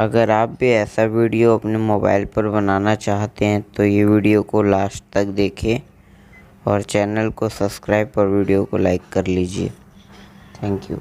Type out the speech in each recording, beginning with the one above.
अगर आप भी ऐसा वीडियो अपने मोबाइल पर बनाना चाहते हैं तो ये वीडियो को लास्ट तक देखें और चैनल को सब्सक्राइब और वीडियो को लाइक कर लीजिए। Thank you.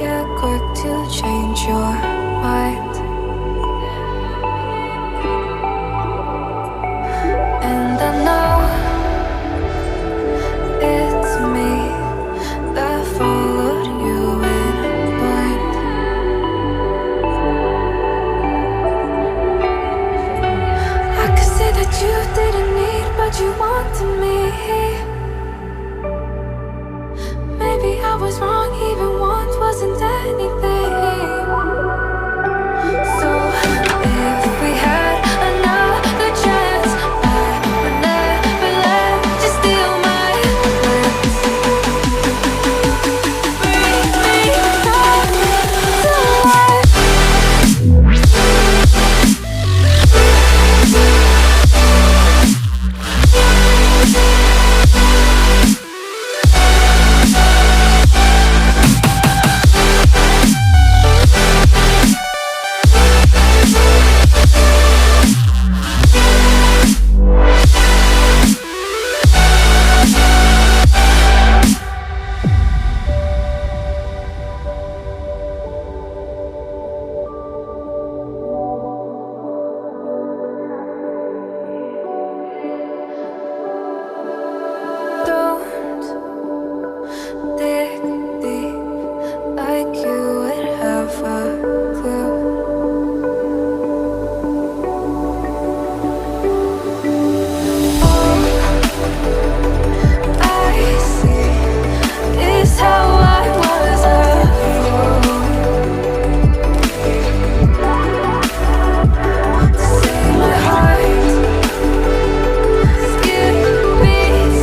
You're quick to change your mind, and I know it's me that followed you in blind. I could say that you didn't need, but you wanted me. Maybe I was wrong, even once wasn't anything. So if we had another chance, I would never let you steal my glance. Bring me back to life. Don't dig deep like you would have a clue. All I see is how I was a fool to see my heart skip beats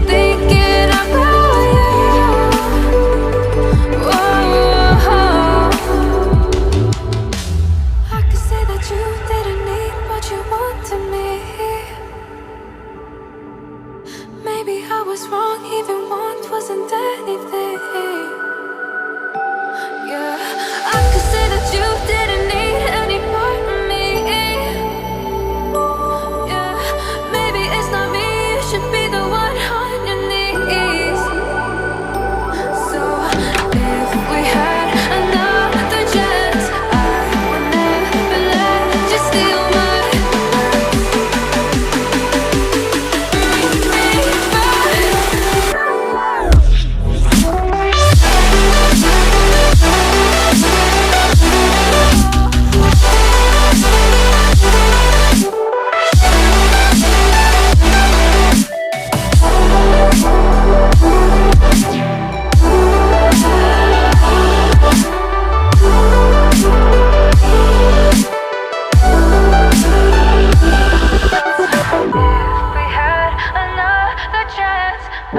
thinking about you. Whoa. I could say that you didn't need, but you wanted me. Maybe I was wrong, even once wasn't anything. Yeah, I could say that you didn't need any part of me. Yeah, maybe it's not me, you should be the one on your knees. So if we had another chance, I would never let you steal my glance. Bring me If we had another chance, I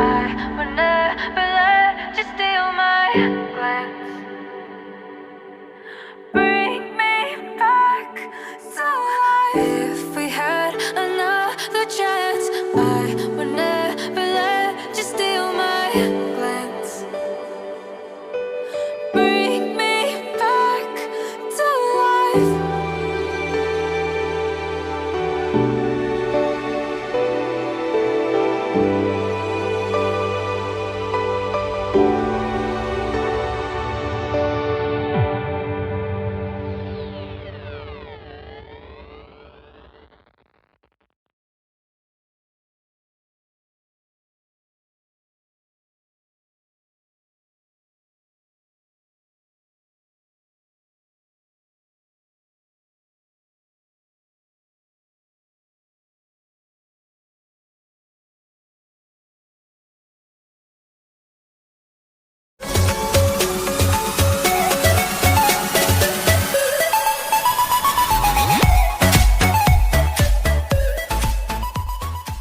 would never let you steal my glance.